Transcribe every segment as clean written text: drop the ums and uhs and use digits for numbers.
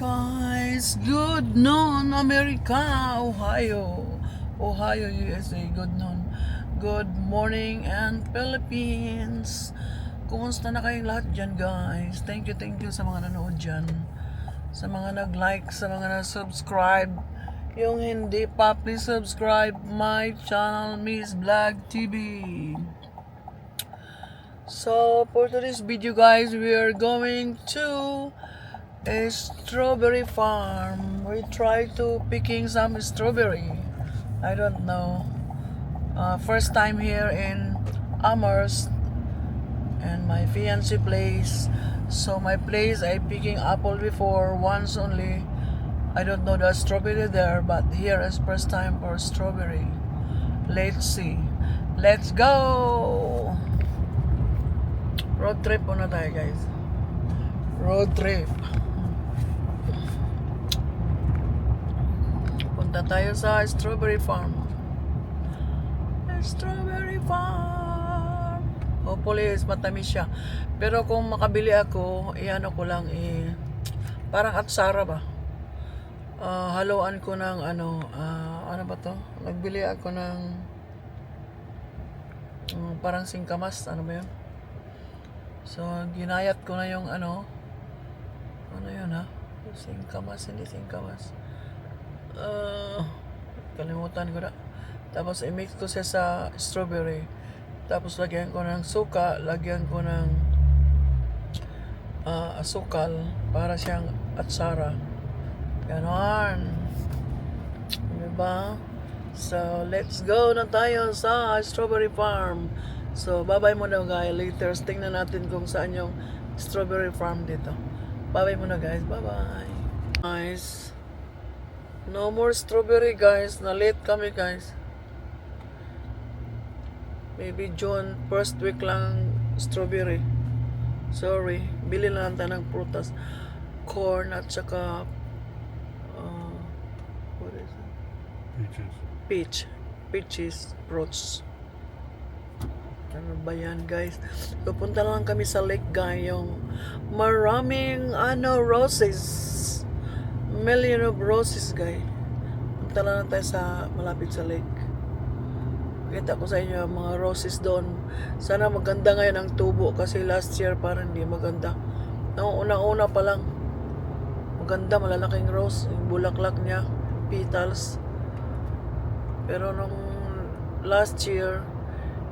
Guys, good noon America, Ohio, USA, good noon. Good morning and Philippines. Kumusta na kayong lahat dyan, guys? Thank you sa mga nanood dyan, sa mga nag-like, sa mga nag-subscribe. Yung hindi pa, please subscribe my channel, Miss Vlog TV. So for today's video, guys, we are going to a strawberry farm. We try to picking some strawberry. I don't know. First time here in Amherst and my fiance place. So my place, I picking apple before once only. I don't know the strawberry there, but here is first time for strawberry. Let's see. Let's go. Road trip muna tayo, guys. Road trip. Punta tayo sa strawberry farm. Strawberry farm. Hopefully is matamis siya. Pero kung makabili ako, iano ko lang parang atsara ba? Haluan ko ng ano ba to? Nagbili ako ng parang singkamas, ano ba 'yun? So ginayat ko na yung ano yun ha? Singkamas, hindi singkamas. Kalimutan ko na. Tapos i-mix ko siya sa strawberry. Tapos lagyan ko ng suka, lagyan ko ng asukal para siyang atsara. Ganon. Diba? So let's go na tayo sa strawberry farm. So bye-bye muna, guys. Later tingnan natin kung saan yung strawberry farm dito. Bye-bye muna, guys. Bye-bye. Guys, no more strawberry, guys. Na late kami, guys. Maybe June, first week lang strawberry. Sorry. Bili lang tayo ng prutas. Corn at saka what is it? Peaches, fruits. Ano ba yan, guys? Pupunta lang kami sa lake, guys. Yung maraming roses. Million of roses, guys. Punta lang tayo sa malapit sa lake. Kita ko sa inyo mga roses doon. Sana maganda ngayon ang tubo kasi last year parang hindi maganda. Noong una-una pa lang maganda, malalaking rose, yung bulaklak niya, petals. Pero nung last year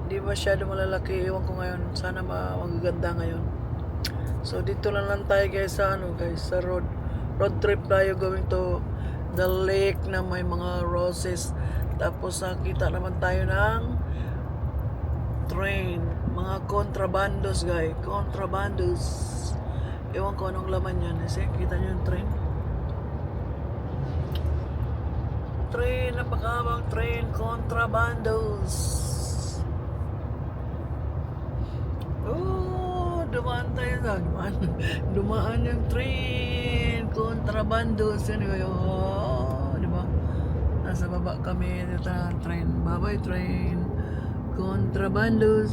hindi masyado malalaki. Ewan ko ngayon, sana magaganda ngayon. So dito lang tayo, guys, sa sa road trip tayo going to the lake na may mga roses. Tapos nakita naman tayo ng train, mga contrabandos, guys. Contrabandos. Ewan ko anong laman yan. Kasi kita nyo yung train. Train, napakabang train, contrabandos. Dumaan tayo na. Dumaan yung train, contrabandos. Yan yun. Diba? Nasa baba kami dito na train. Bye-bye train. Contrabandos.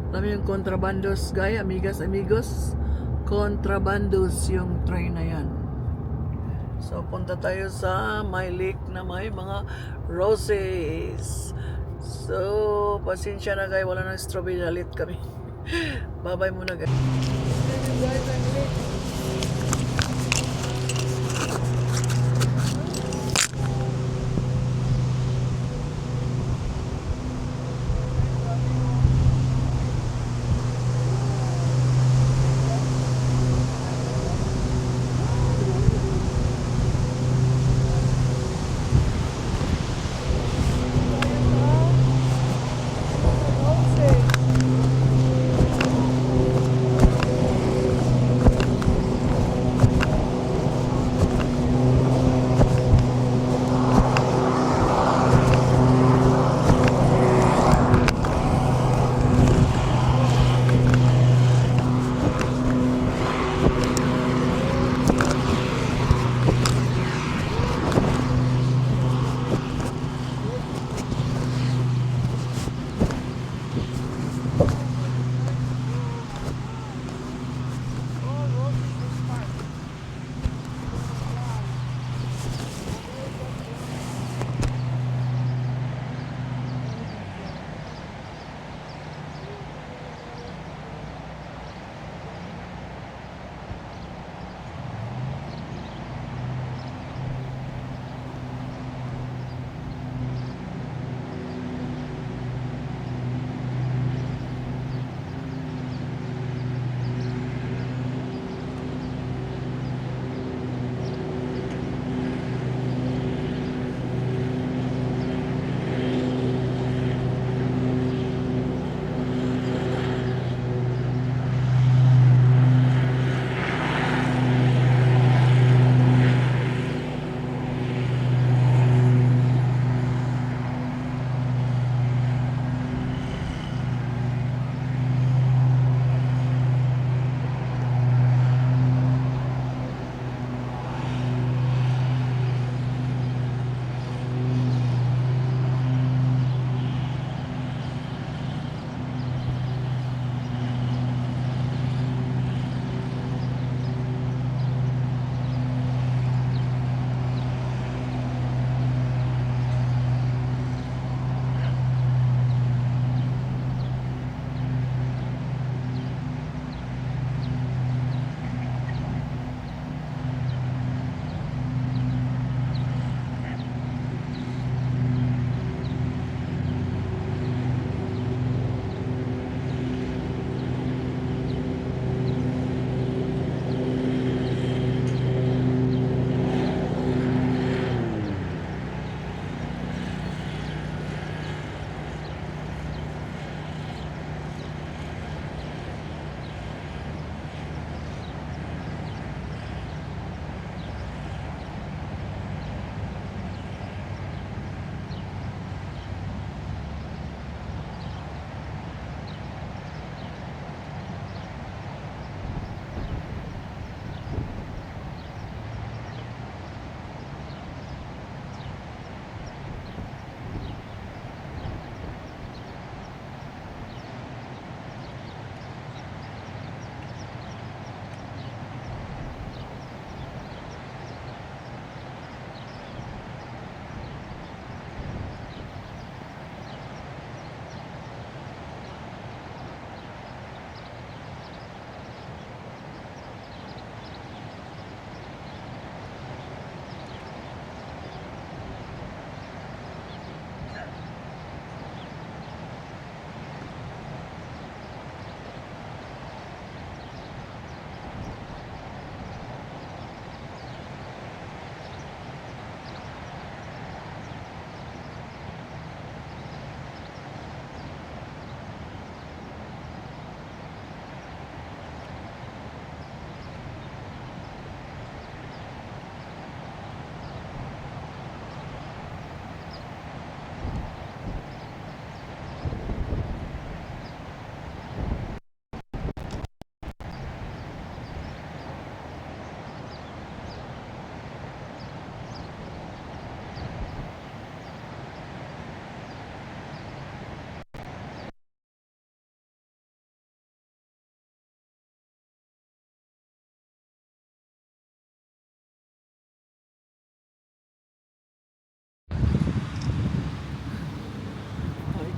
Alam yung contrabandos, guys, amigos. Contrabandos yung train na yan. So, punta tayo sa my lake na may mga roses. So, pasensya na, guys. Wala nang strawberry, lalit kami. Bye-bye muna, guys. Guys, ang lake.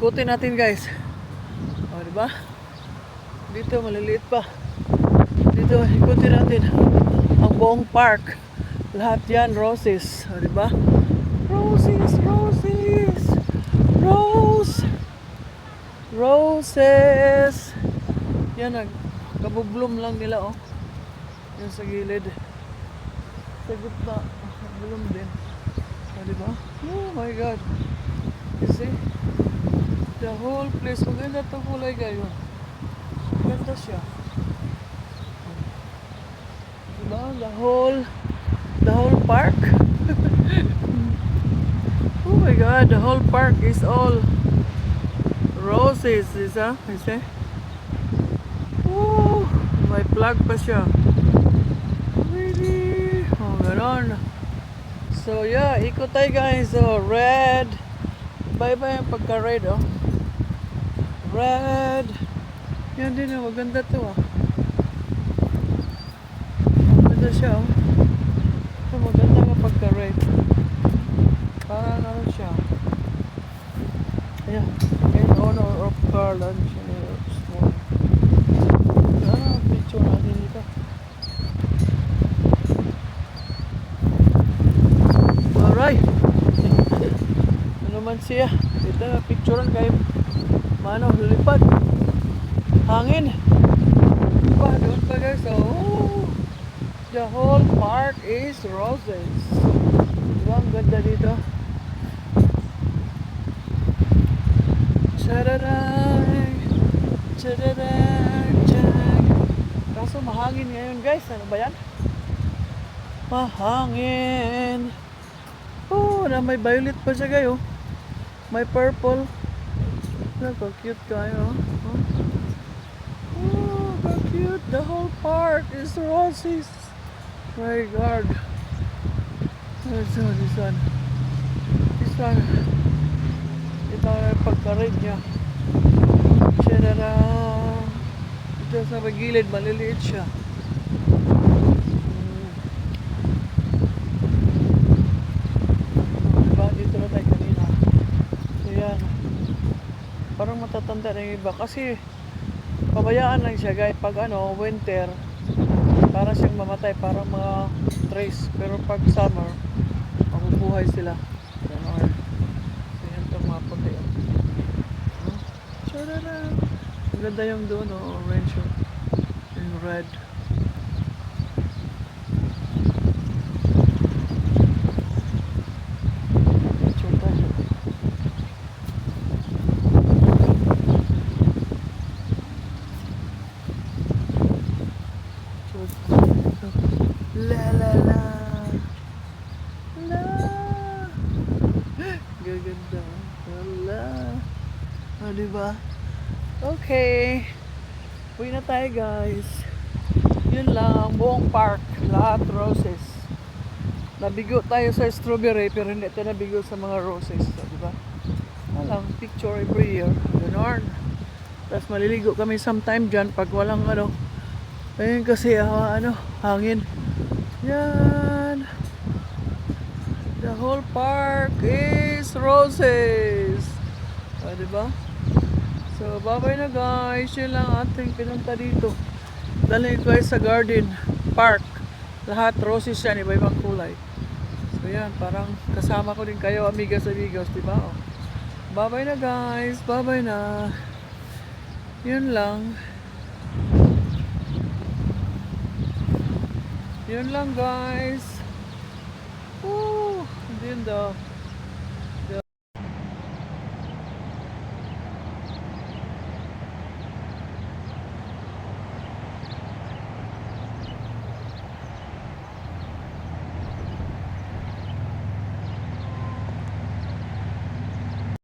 Ikutin natin guys. O, diba? Dito, maliliit pa. Dito, ikutin natin. Ang buong park. Lahat yan, roses. O, diba? Roses, roses. Rose. Roses. Yan, kabubloom lang nila, oh. Yan sa gilid. Sa gitna, bloom din. O, diba? Oh my God. You see? The whole place. Maganda itong kulay kayo. Maganda siya. Diba? The whole park. Oh my God. The whole park is all roses. You see? Oh, may plug pa siya. Really? Oh, ganon. So yeah, ikot tayo guys. So red. Bye-bye ang pagka-red, oh. Red. Yan din, oh. Maganda to, ah. Maganda siya, oh. Ito, maganda nga pagka-red. Parang ano siya. Ayan. In honor of Carl and Small. Picture natin dito. Alright. Ano man siya. Dito, picturean kayo. Mano, lilipad. Hangin. Diba, doon pa guys. Oh, the whole park is roses. Diba, ang ganda dito. Chararay. Chararay. Chararay. Kaso mahangin ngayon guys. Ano ba yan? Mahangin. Oh, na may violet pa siya kayo. May purple. Look how cute kayo. Oh, how cute. The whole park is roses. My God. This one. This one. Ito ang pagka-red niya. Tadada. Ito sa magilid, maliliit siya. Diba? Dito na tayo kanina. Ayan. Parang matatanda na yung iba kasi pabayaan lang siya guys pag ano winter para siyang mamatay parang mga trees pero pag summer mabubuhay sila ganon. So yan itong mga puti ang ganda yung doon orange yung red. La la la la gaganda wala diba? Okay, uwi na tayo guys. Yun lang, buong park lahat roses. Nabigo tayo sa strawberry pero hindi tayo nabigo sa mga roses, diba? Walang picture every year ganon. Tapos maliligo kami sometime dyan pag walang ano. Ayun kasi hangin. Yan. The whole park is roses. Diba? So, bye-bye na guys. Yun lang ating pinunta dito. Dalhin ko kayo sa garden park. Lahat roses yan. Iba-ibang kulay. So, yan. Parang kasama ko din kayo, amigas. Diba? Oh. Bye-bye na guys. Bye-bye na. Yun lang. Yun lang guys. Woo! Ganda.